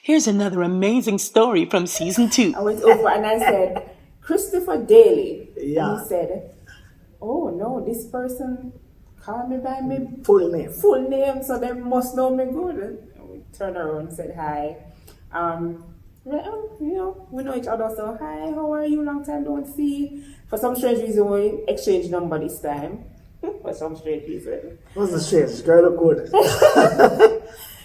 Here's another amazing story from season 2. I went over and I said, Christopher Daley. Yeah. And he said, oh no, this person called me by my Full name. full name, so they must know me good. And we turned around and said hi. Well, we know each other, so hi, how are you? Long time don't see. For some strange reason, we exchanged number this time. For some strange reason. What's the strange? Girl look good.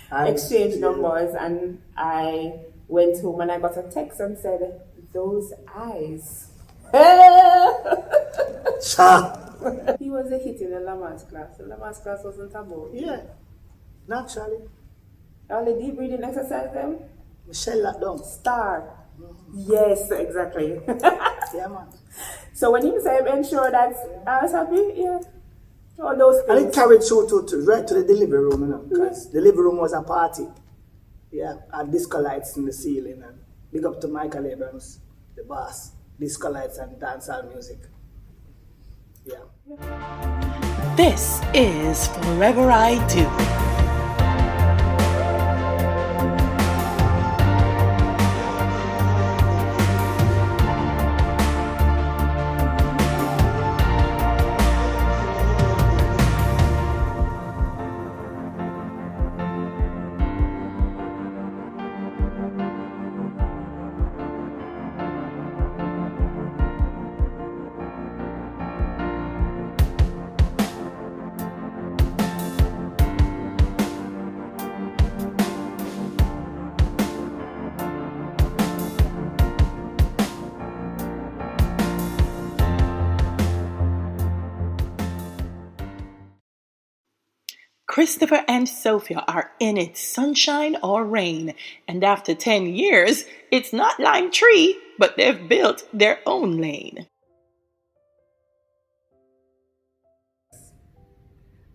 Exchanged numbers, and I went home and I got a text and said, those eyes. Cha. He was a hit in the Lamar's class. The Lamar's class wasn't about. Yeah. Naturally. All the deep breathing exercise them? Michelle locked down. Star. Yes, exactly. Yeah, man. So when you say ensure that I was happy, yeah. All those And things. it carried through to right to the delivery room, because the living room was a party. Yeah, and disco lights in the ceiling, and big up to Michael Abrams, the boss. Disco lights and dancehall music. Yeah. This is Forever I Do. Christopher and Sophia are in it, sunshine or rain. And after 10 years, it's not lime tree, but they've built their own lane.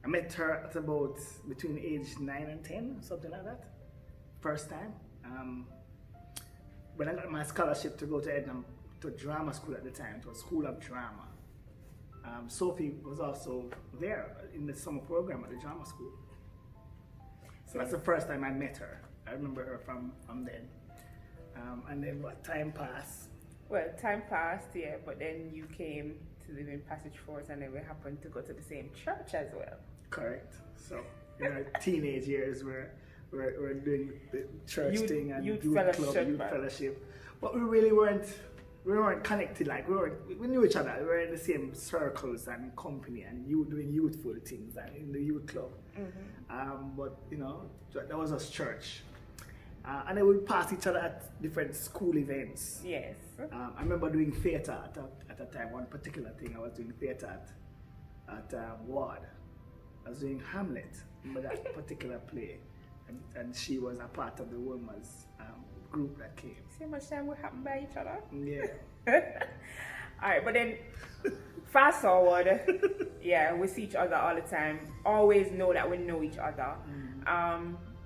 I met her at about between age 9 and 10, something like that. First time. When I got my scholarship to go to Edinburgh, to drama school at the time, it was School of Drama. Sophie was also there in the summer program at the drama school. So that's the first time I met her. I remember her from then. And then what, time passed. Well, time passed, yeah, but then you came to live in Passage Force, and then we happened to go to the same church as well. Correct. So in our teenage years, we're doing the church thing and youth fellowship. But we really weren't connected. Like we knew each other. We were in the same circles and company, and you doing youthful things and in the youth club. Mm-hmm. But that was us church. And then we'd pass each other at different school events. Yes. I remember doing theatre at a time. One particular thing I was doing theatre at Ward. I was doing Hamlet. Remember that particular play, and she was a part of the women's group that came. See how much time we happen by each other? Yeah. All right, but then fast forward, yeah, we see each other all the time. Always know that we know each other.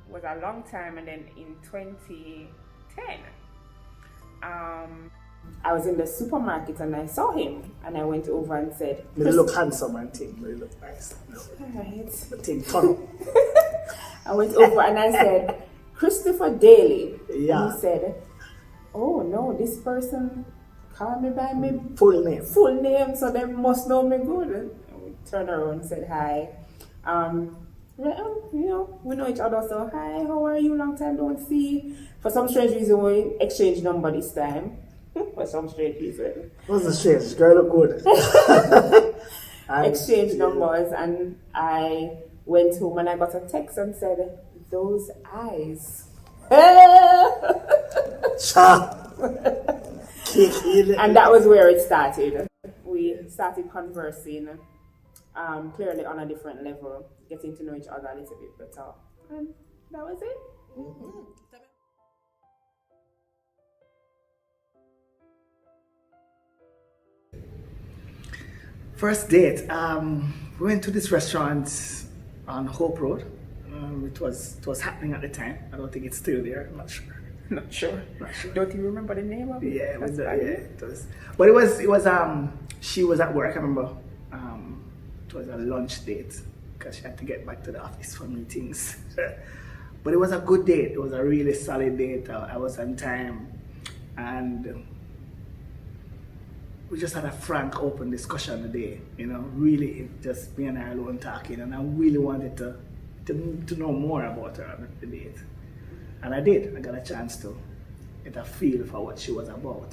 Was a long time, and then in 2010, I was in the supermarket and I saw him, and I went over and said, "You look handsome and thing. You look nice." No. All right. The thing tunnel. I went over and I said, Christopher Daley. Yeah. And he said, oh no, this person called me by my full name, so they must know me good. And we turned around and said hi. Well, we know each other, so hi, how are you? Long time don't see. For some strange reason, we exchanged number this time. For some strange reason. What's the strange? Girl look good. Exchanged numbers, and I went home and I got a text and said, those eyes. Cha. And that was where it started. We started conversing, clearly on a different level, getting to know each other a little bit better. And that was it. Mm-hmm. First date, we went to this restaurant on Hope Road. It was happening at the time. I don't think it's still there. I'm not sure. Not sure. Don't you remember the name of it? Yeah, it was. But it was. She was at work. I remember. It was a lunch date because she had to get back to the office for meetings. But it was a good date. It was a really solid date. I was on time, and we just had a frank, open discussion today. You know, really, it just me and her alone talking, and I really wanted to know more about her on the date, and I did. I got a chance to get a feel for what she was about,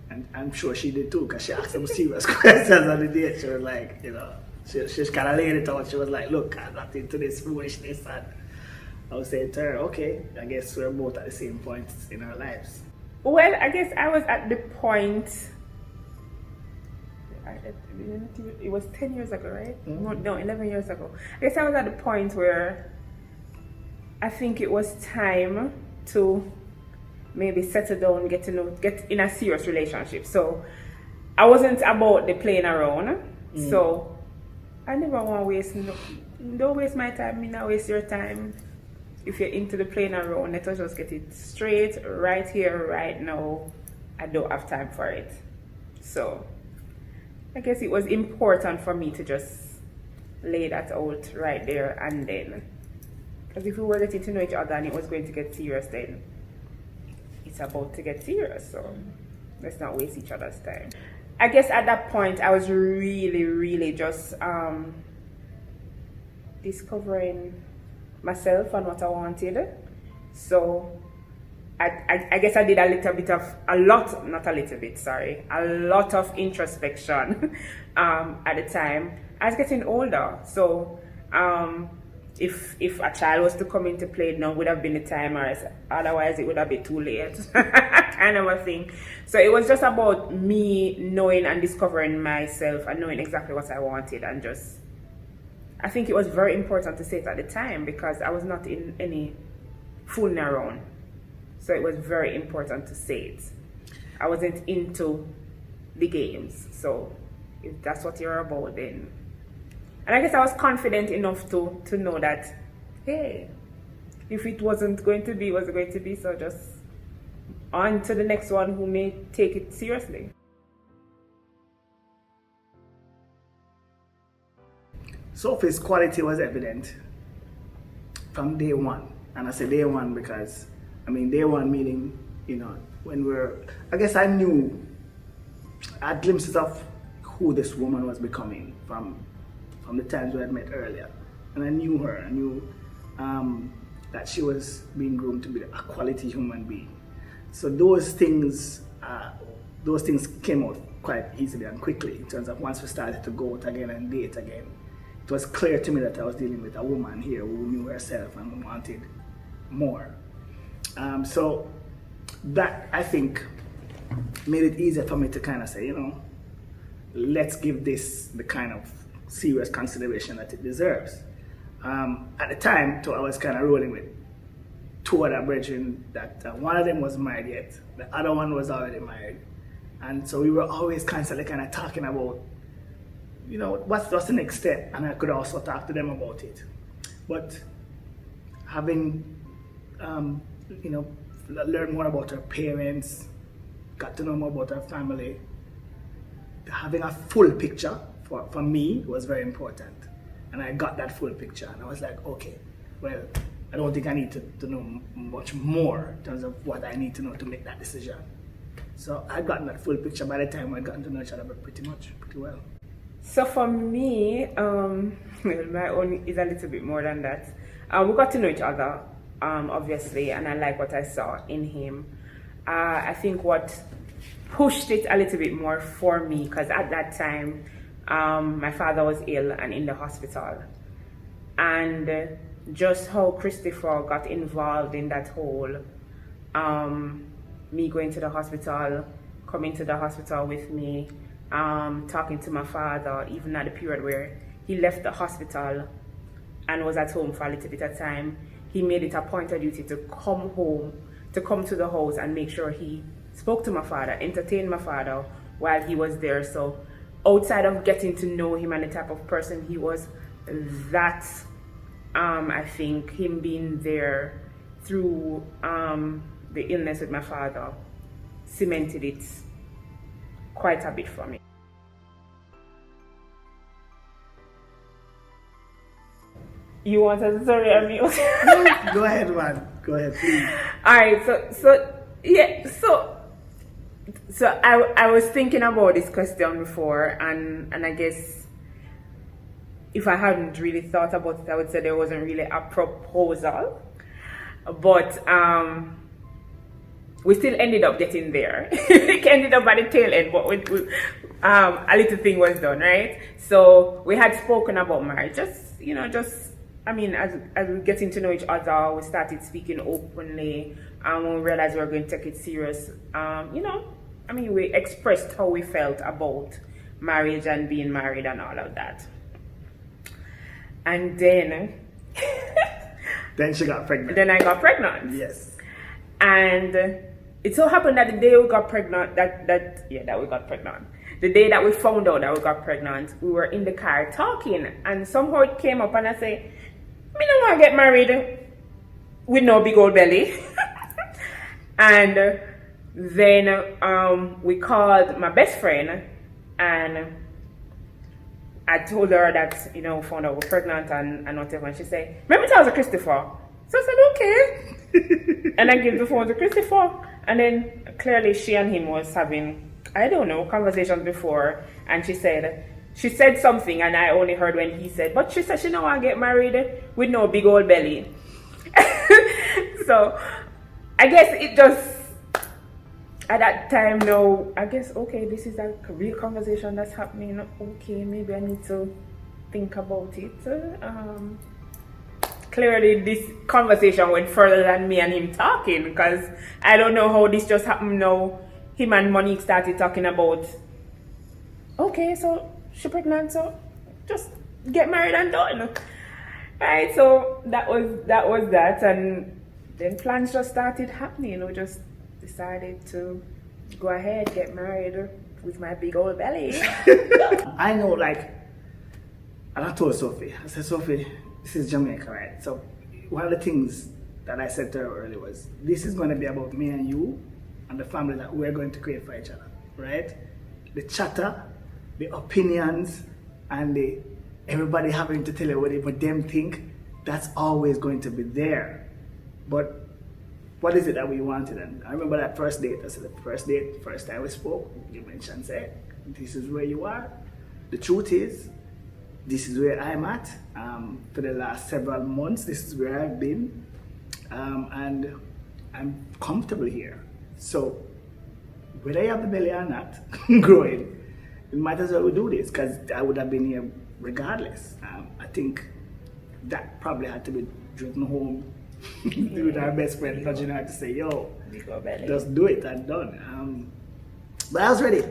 and I'm sure she did too, because she asked some serious questions on the date. She was like, you know, she's kind of laid it out. She was like, look, I'm not into this foolishness, and I was saying to her, okay, I guess we're both at the same point in our lives. Well, I guess I was at the point, it was 10 years ago, right? Mm-hmm. No, 11 years ago. I guess I was at the point where I think it was time to maybe settle down, get in a serious relationship. So I wasn't about the playing around. So I never want to waste, don't waste my time, me not waste your time. If you're into the playing around, let us just get it straight, right here, right now. I don't have time for it. So I guess it was important for me to just lay that out right there and then. Because if we were getting to know each other and it was going to get serious, then it's about to get serious. So let's not waste each other's time. I guess at that point, I was really, really just discovering myself and what I wanted. So I guess I did a lot of introspection at the time. I was getting older, so if a child was to come into play, now would have been the time, or otherwise it would have been too late, kind of a thing. So it was just about me knowing and discovering myself and knowing exactly what I wanted, and just, I think it was very important to say it at the time because I was not in any fooling around. So it was very important to say it. I wasn't into the games. So if that's what you're about, then. And I guess I was confident enough to know that, hey, if it wasn't going to be, it wasn't going to be. So just on to the next one who may take it seriously. Sophie's quality was evident from day one. And I say day one because, I mean, day one meaning, you know, I guess I had glimpses of who this woman was becoming from the times we had met earlier. And I knew her. I knew that she was being groomed to be a quality human being. So those things came out quite easily and quickly in terms of once we started to go out again and date again. It was clear to me that I was dealing with a woman here who knew herself and who wanted more. So that, I think, made it easier for me to kind of say, you know, let's give this the kind of serious consideration that it deserves. At the time, I was kind of rolling with two other brethren that one of them was married yet, the other one was already married. And so we were always constantly kind of talking about, you know, what's the next step? And I could also talk to them about it. But having, you know, learned more about her parents, got to know more about her family, having a full picture for me was very important. And I got that full picture and I was like, okay, well, I don't think I need to know much more in terms of what I need to know to make that decision. So I got that full picture by the time I got to know each other pretty well. So for me, well, my own is a little bit more than that. We got to know each other, obviously, and I like what I saw in him. I think what pushed it a little bit more for me, because at that time, my father was ill and in the hospital. And just how Christopher got involved in that whole, me going to the hospital, coming to the hospital with me, talking to my father, even at the period where he left the hospital and was at home for a little bit of time, he made it a point of duty to come home, to come to the house and make sure he spoke to my father, entertained my father while he was there. So outside of getting to know him and the type of person he was, that I think him being there through the illness with my father cemented it quite a bit for me. You want to story on me? Go ahead, man. Go ahead, please. All right. So I was thinking about this question before, and I guess if I hadn't really thought about it, I would say there wasn't really a proposal, but we still ended up getting there. It ended up at the tail end, but a little thing was done, right? So we had spoken about marriage, as we getting to know each other, we started speaking openly, and when we realized we were going to take it serious, we expressed how we felt about marriage and being married and all of that. And then Then she got pregnant. Then I got pregnant. Yes. And it so happened that the day we got pregnant, that we got pregnant. The day that we found out that we got pregnant, we were in the car talking, and somehow it came up, and I say, "Me don't want to get married with no big old belly." And then we called my best friend, and I told her that, found out we're pregnant and whatever. And she said, "Remember to tell Christopher?" So I said, "Okay." And I gave the phone to Christopher. And then clearly she and him was having, conversations before. And she said something, and I only heard when he said, but she said she don't want to get married with no big old belly. So I guess it just, at that time, okay, this is a real conversation that's happening. Okay, maybe I need to think about it. Clearly, this conversation went further than me and him talking, because I don't know how this just happened now. Him and Monique started talking about, okay, so she's pregnant, so just get married and done. Right, so that was that, and then plans just started happening. We just decided to go ahead, get married with my big old belly. I know, and I told Sophie, I said, "Sophie, this is Jamaica, right? So one of the things that I said to her earlier was, this is going to be about me and you and the family that we're going to create for each other, right? The chatter, the opinions, and everybody having to tell you what them think, that's always going to be there. But what is it that we wanted?" And I remember that first date. I said, the first time we spoke, you mentioned, this is where you are. The truth is, this is where I'm at. For the last several months, this is where I've been. And I'm comfortable here. So whether you have the belly or not growing, it might as well we do this, because I would have been here regardless. I think that probably had to be driven home with our best friend nudging her to say, "Yo, just do it and done." But I was ready.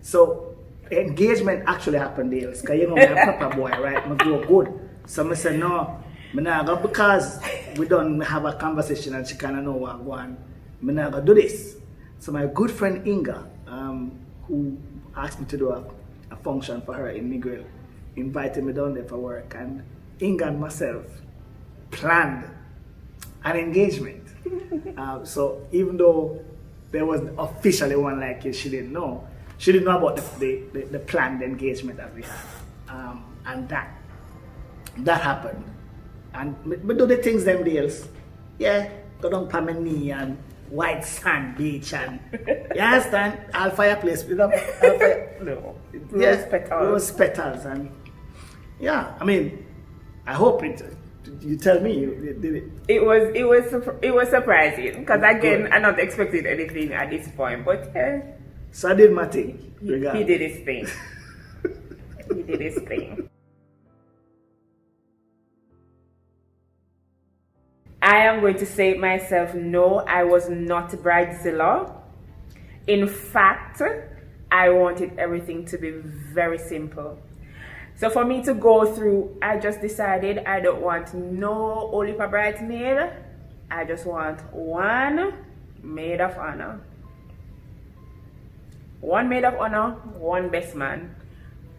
So engagement actually happened there, because I'm a proper boy, right? I grow good. So I said, "No, I'm not going, because we don't have a conversation and she kind of know what I'm going. I'm not going to do this." So my good friend Inga, who asked me to do a function for her in Miguel, invited me down there for work, and Inga and myself planned an engagement. So even though there was officially one like it, she didn't know about the planned engagement that we had. And that happened. And we do the things them deals. Yeah, go down to my knee and white sand beach, and you understand? All fireplace with them. No. Rose petals. And yeah, I hope it. You tell me you did it. It was surprising, because again, I not expected anything at this point, but so I did my thing. He did his thing. He did his thing. I am going to say it myself, no, I was not bridezilla. In fact, I wanted everything to be very simple. So for me to go through, I just decided I don't want no only for bridesmaid. I just want one maid of honor. One maid of honor, one best man.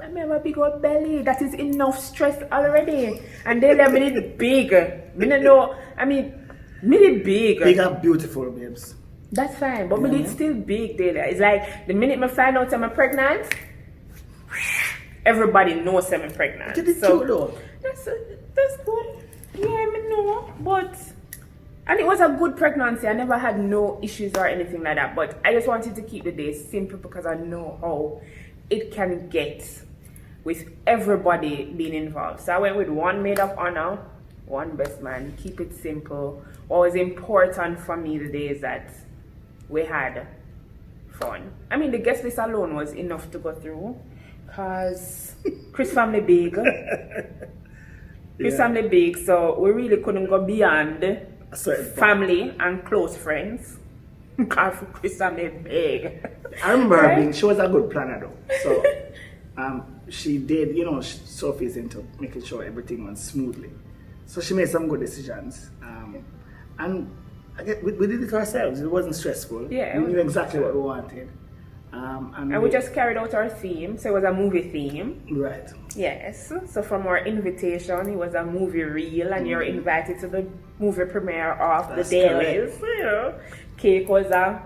I have a big old belly. That is enough stress already. And they let me need big. Me need big. Big and beautiful, babes. That's fine, but me need still big, Daley. It's like the minute I find out I'm pregnant, everybody knows I'm pregnant. Did it so, though? That's good. Yeah, I know, but and it was a good pregnancy. I never had no issues or anything like that. But I just wanted to keep the day simple because I know how it can get with everybody being involved. So I went with one maid of honor, one best man. Keep it simple. What was important for me the day is that we had fun. I mean, the guest list alone was enough to go through because Chris family big. Chris family big, so we really couldn't go beyond family and close friends. Because Chris family big. I remember her being, she was a good planner though. So she did, you know, Sophie's into making sure everything went smoothly. So she made some good decisions. And I guess we did it ourselves. It wasn't stressful. Yeah, we knew exactly what we wanted. And we just carried out our theme. So it was a movie theme. Right. Yes. So from our invitation, it was a movie reel, and you're invited to the movie premiere of the Daleys. You know, cake was a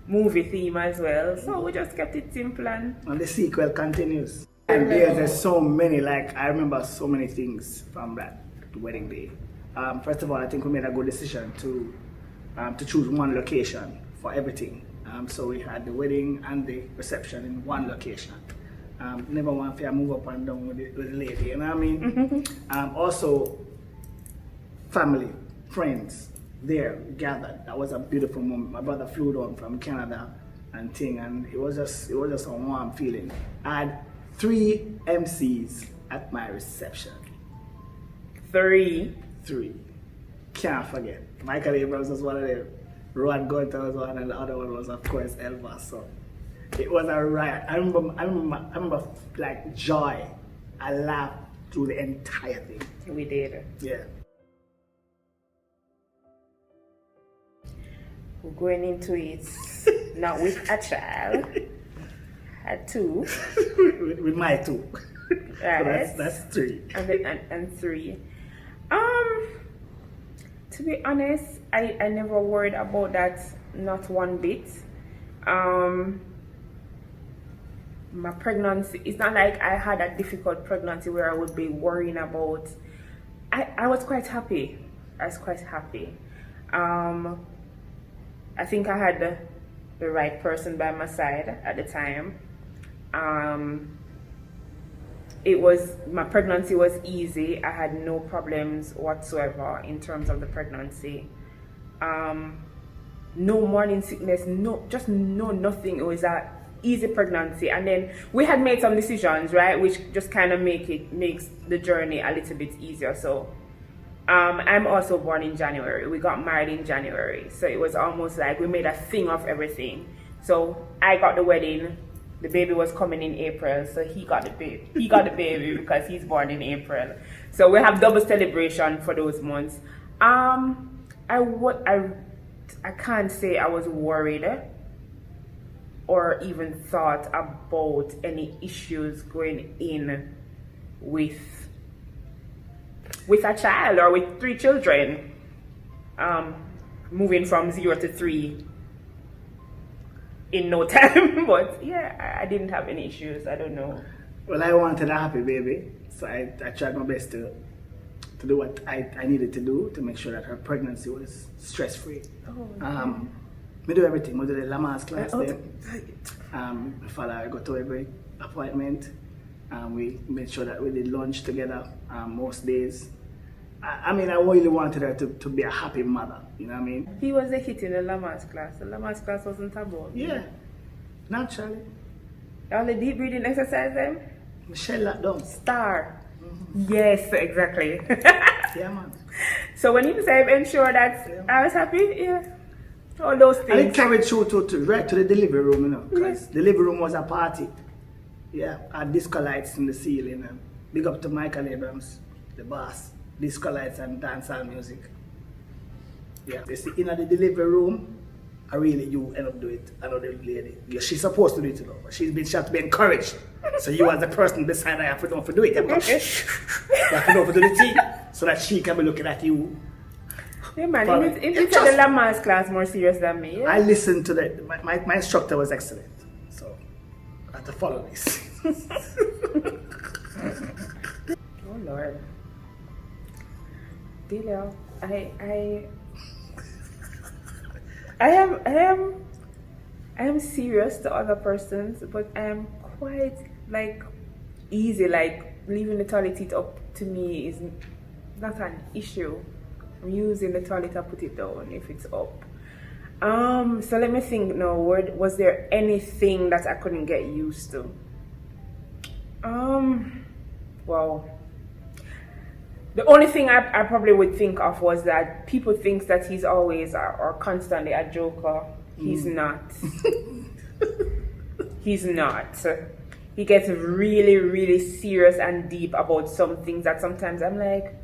movie theme as well. So we just kept it simple and the sequel continues. And there's so many, like I remember so many things from that wedding day. First of all, I think we made a good decision to choose one location for everything. So we had the wedding and the reception in one location. Never want to move up and down with the lady, you know what I mean? Also, family, friends, there gathered. That was a beautiful moment. My brother flew down from Canada and it was just a warm feeling. I had 3 MCs at my reception. 3. Can't forget. Michael Abrams was one of them. Rowan Gunter was one, and the other one was, of course, Elva. So it was a riot. I remember like joy. I laughed through the entire thing. We did. Yeah. We're going into it not with a child. Had 2. with my 2. Right. So that's 3. And 3. To be honest, I never worried about that, not one bit. My pregnancy, it's not like I had a difficult pregnancy where I would be worrying about. I was quite happy. I think I had the right person by my side at the time. My pregnancy was easy. I had no problems whatsoever in terms of the pregnancy. No morning sickness, nothing. It was a easy pregnancy. And then we had made some decisions, right, which just kind of makes the journey a little bit easier. So I'm also born in January. We got married in January. So it was almost like we made a thing of everything. So I got the wedding. The baby was coming in April, so he got the baby. He got the baby because he's born in April. So we have double celebration for those months. I can't say I was worried or even thought about any issues going in with a child or with 3 children. Moving from 0 to 3. In no time, but yeah, I didn't have any issues. I don't know. Well, I wanted a happy baby, so I tried my best to do what I needed to do to make sure that her pregnancy was stress-free. We do everything. We do the Lamaze class there. I go to every appointment. We made sure that we did lunch together most days. I really wanted her to be a happy mother, you know what I mean? He was a hit in the Lamaze class. The Lamaze class wasn't about. Yeah, naturally. All the deep breathing exercise then? Michelle lockdown. Star. Mm-hmm. Yes, exactly. Yeah, man. So when he said, ensure that I was happy, yeah. All those things. And it carried through right to the delivery room, you know, because the living room was a party. Yeah, I had disco lights in the ceiling. And big up to Michael Abrams, the boss. Disco lights and dancehall music. Yeah, you see, in the delivery room, you end up doing it. Another lady, she's supposed to do it, you know, but she has to be encouraged. So you as the person beside her have to know to do it. You have to know to do the thing so that she can be looking at you. Yeah, man, if you take the Lamaze class more serious than me. Yeah? I listened to that. My instructor was excellent, so I have to follow this. Oh Lord. Delia, I am serious to other persons, but I am quite like easy. Like leaving the toilet seat up to me is not an issue. I'm using the toilet, I put it down if it's up. So let me think now. Was there anything that I couldn't get used to? Well, the only thing I probably would think of was that people think that he's always or constantly a joker. He's not. He's not. He gets really, really serious and deep about some things that sometimes I'm like,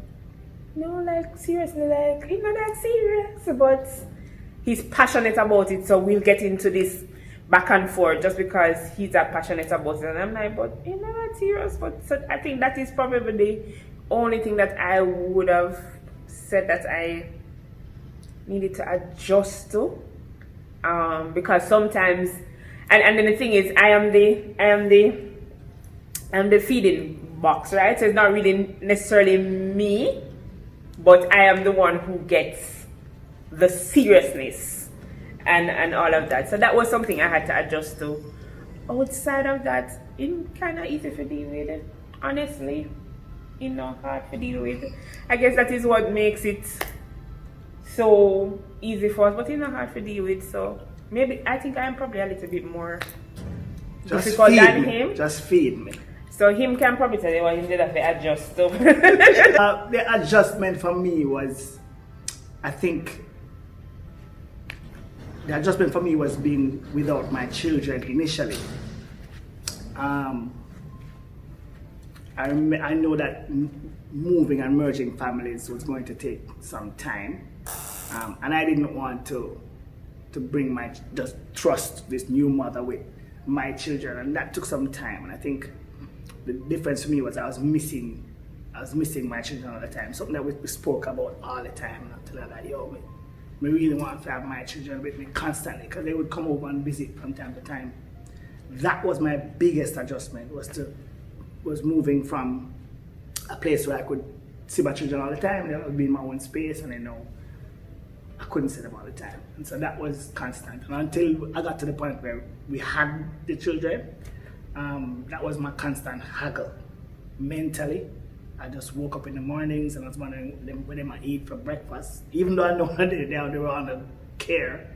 no, like seriously, like he's not that serious, but he's passionate about it. So we'll get into this back and forth just because he's that passionate about it, and I'm like, but he's not that serious. But so I think that is probably the only thing that I would have said that I needed to adjust to, because sometimes, and then the thing is, I am the feeding box, right? So it's not really necessarily me, but I am the one who gets the seriousness and all of that. So that was something I had to adjust to. Outside of that, it's kind of easy to deal with it, honestly. Hard to deal with. I guess that is what makes it so easy for us, but it's not hard to deal with. So maybe I think I am probably a little bit more difficult than him. Just feed me. So him can probably tell you what he did have to adjust to. The adjustment for me was, I think, the adjustment for me was being without my children initially. I know that moving and merging families was going to take some time, and I didn't want to bring just trust this new mother with my children, and that took some time. And I think the difference for me was I was missing my children all the time. Something that we spoke about all the time. And I tell her that, yo, I really want to have my children with me constantly, because they would come over and visit from time to time. That was my biggest adjustment, was moving from a place where I could see my children all the time, and I would be in my own space, and I couldn't see them all the time. And so that was constant. And until I got to the point where we had the children, that was my constant haggle. Mentally, I just woke up in the mornings and I was wondering when they might eat for breakfast. Even though I know they were under care,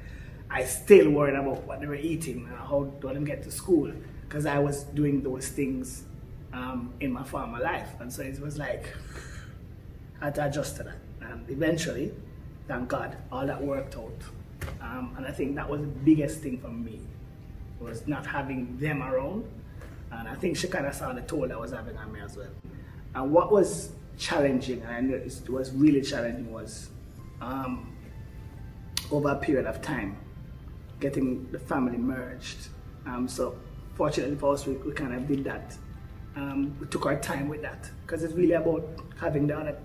I still worried about what they were eating and how do them get to school, because I was doing those things in my former life. And so it was like, I had to adjust to that. And eventually, thank God, all that worked out. And I think that was the biggest thing for me, was not having them around. And I think she kind of saw the toll that was having on me as well. And what was challenging, and I know it was really challenging, was over a period of time, getting the family merged. So fortunately for us, we kind of did that. We took our time with that, because it's really about having the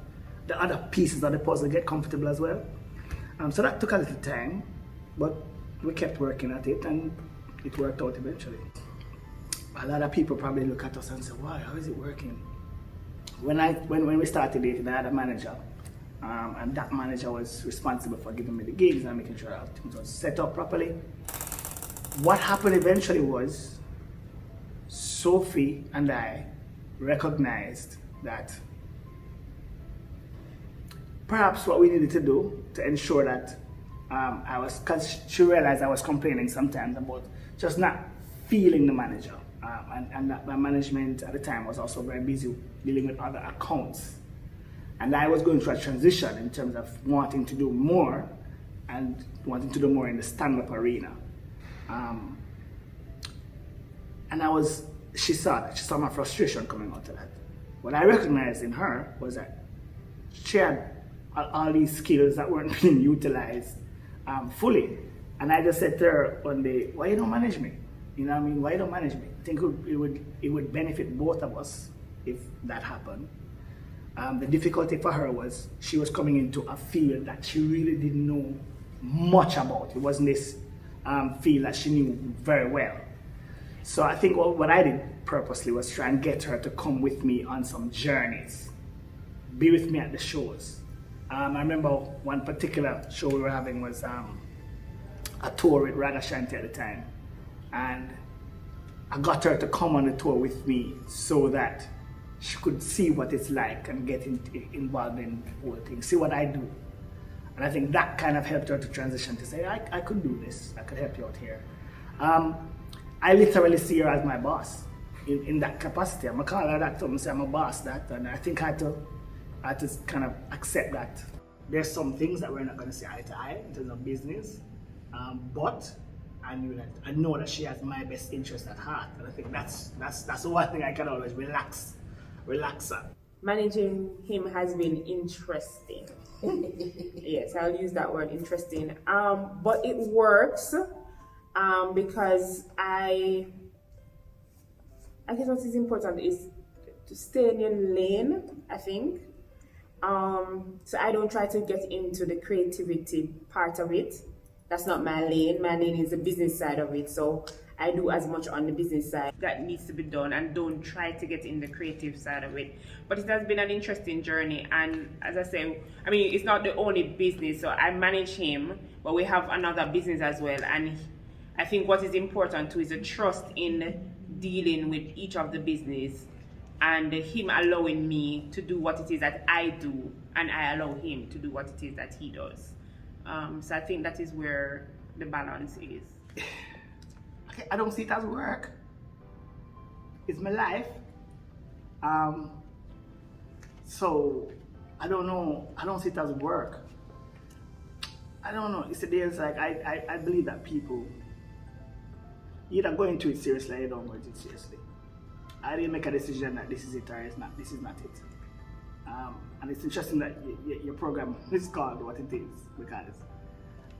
other pieces of the puzzle get comfortable as well. So that took a little time, but we kept working at it, and it worked out eventually. A lot of people probably look at us and say, wow, how is it working? When we started dating, I had a manager, and that manager was responsible for giving me the gigs and making sure that things was set up properly. What happened eventually was Sophie and I recognized that perhaps what we needed to do to ensure that because she realized I was complaining sometimes about just not feeling the manager. And that my management at the time was also very busy dealing with other accounts. And I was going through a transition in terms of wanting to do more, and wanting to do more in the stand-up arena. She saw that. She saw my frustration coming out of that. What I recognized in her was that she had all these skills that weren't being utilized fully. And I just said to her one day, why you don't manage me? You know what I mean? Why you don't manage me? I think it would benefit both of us if that happened. The difficulty for her was she was coming into a field that she really didn't know much about. It wasn't this field that she knew very well. So I think what I did purposely was try and get her to come with me on some journeys, be with me at the shows, I remember one particular show we were having was a tour with Raga Shanti at the time, and I got her to come on the tour with me so that she could see what it's like and get involved in the whole thing, see what I do. And I think that kind of helped her to transition to say, I could do this, I could help you out here. I literally see her as my boss in that capacity. I'm gonna call her that, say I'm a boss, that, and I think I had to kind of accept that. There's some things that we're not gonna see eye to eye in terms of business, but I know that she has my best interest at heart, and I think that's the one thing I can always relax on. Managing him has been interesting. Yes, I'll use that word, interesting. But it works because I guess what is important is to stay in your lane, I think. So I don't try to get into the creativity part of it. That's not my lane. My lane is the business side of it. So I do as much on the business side that needs to be done and don't try to get in the creative side of it. But it has been an interesting journey. And as I say, I mean, it's not the only business. So I manage him, but we have another business as well. And I think what is important too is a trust in dealing with each of the business and him allowing me to do what it is that I do and I allow him to do what it is that he does. So I think that is where the balance is. Okay, I don't see it as work. It's my life. So I don't know. I don't see it as work. I don't know. It's the days like I believe that people either go into it seriously or they don't go into it seriously. I didn't make a decision that this is it or this is not it. And it's interesting that your program is called what it is, because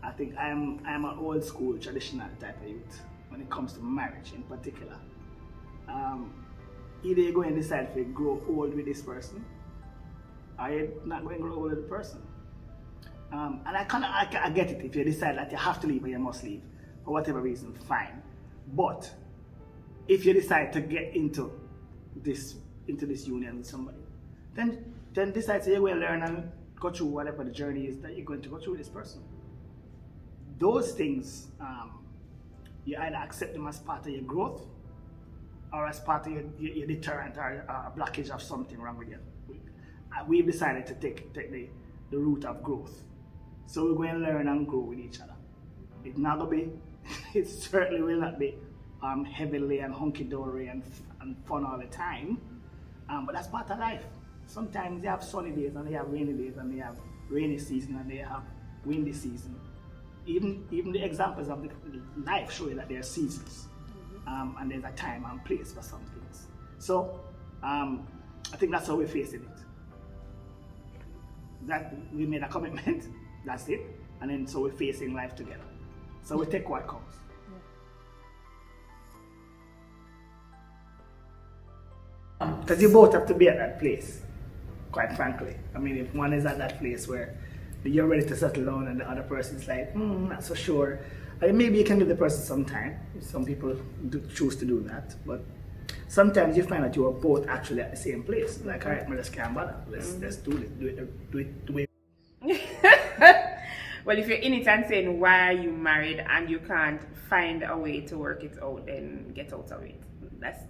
I think I'm an old school traditional type of youth when it comes to marriage in particular. Either you're going to decide to grow old with this person or you're not going to grow old with the person. And I get it. If you decide that you have to leave or you must leave for whatever reason, fine. But if you decide to get into this union with somebody, then decide to you're going to learn and go through whatever the journey is that you're going to go through with this person. Those things, you either accept them as part of your growth or as part of your deterrent or a blockage of something wrong with you. We've decided to take the route of growth. So we're going to learn and grow with each other. It's not going to be, it certainly will not be heavily and hunky-dory and fun all the time, but that's part of life. Sometimes they have sunny days and they have rainy days and they have rainy season and they have windy season. Even the examples of the life show you that there are seasons, and there's a time and place for some things. So I think that's how we're facing it. That we made a commitment, that's it, and then so we're facing life together. So we take what comes. Because you both have to be at that place, quite frankly. I mean, if one is at that place where you're ready to settle down and the other person's like, not so sure. Maybe you can give the person some time. Some people do choose to do that. But sometimes you find that you are both actually at the same place. Like, all right, I just can't bother. Let's do it. Well, if you're in it and saying, why are you married and you can't find a way to work it out, then get out of it. That's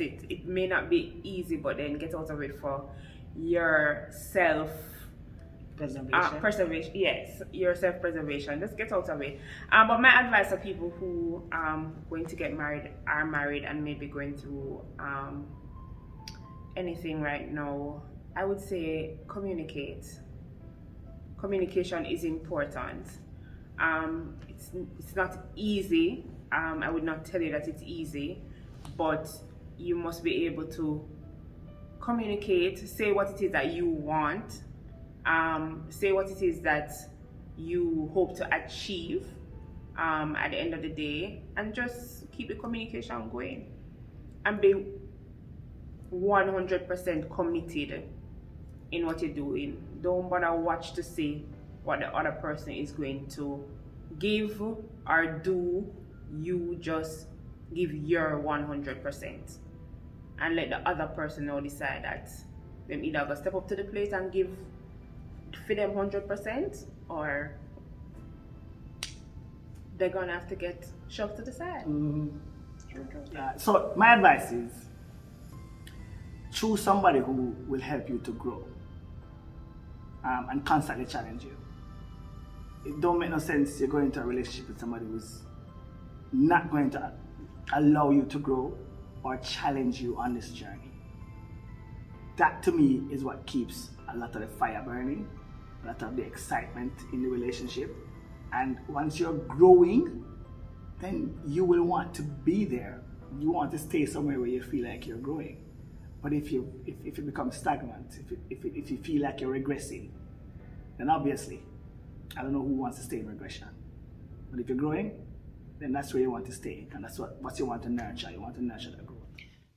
it. It may not be easy, but then get out of it for your self-preservation. Yes, your self-preservation. Just get out of it. But my advice to people who are going to get married, are married, and maybe going through anything right now, I would say communicate. Communication is important. It's not easy. I would not tell you that it's easy, but you must be able to communicate, say what it is that you want, say what it is that you hope to achieve at the end of the day, and just keep the communication going and be 100% committed in what you're doing. Don't bother watch to see what the other person is going to give or do. You just give your 100% and let the other person now decide that them either go step up to the plate and give for them 100%, or they're gonna have to get shoved to the side. So my advice is choose somebody who will help you to grow and constantly challenge you. It don't make no sense you're going into a relationship with somebody who's not going to allow you to grow or challenge you on this journey. That to me is what keeps a lot of the fire burning, a lot of the excitement in the relationship. And once you're growing, then you will want to be there. You want to stay somewhere where you feel like you're growing. But if it becomes stagnant, if you feel like you're regressing, then obviously, I don't know who wants to stay in regression. But if you're growing, then that's where you want to stay. And that's what you want to nurture. You want to nurture that growth.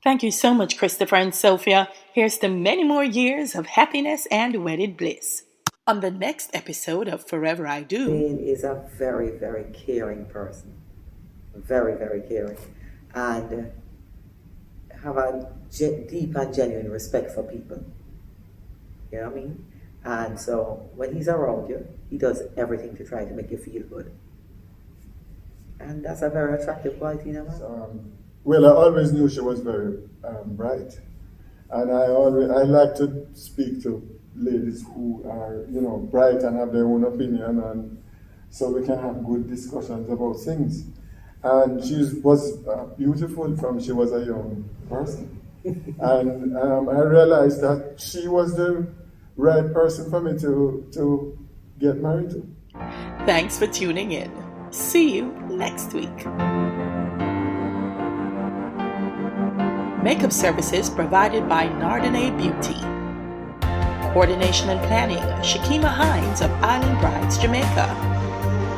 Thank you so much, Christopher and Sophia. Here's to many more years of happiness and wedded bliss. On the next episode of Forever I Do. Jane is a very, very caring person. Very, very caring. And have a deep and genuine respect for people. You know what I mean? And so when he's around you, he does everything to try to make you feel good. And that's a very attractive quality in a man. Well, I always knew she was very bright. And I like to speak to ladies who are, bright and have their own opinion, and so we can have good discussions about things. And she was beautiful from she was a young person. And I realized that she was the right person for me to get married to. Thanks for tuning in. See you next week. Makeup services provided by Nardine Beauty. Coordination and planning, Shakima Hines of Island Brides, Jamaica.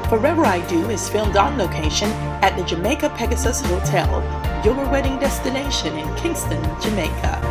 Forever I Do is filmed on location at the Jamaica Pegasus Hotel, your wedding destination in Kingston, Jamaica.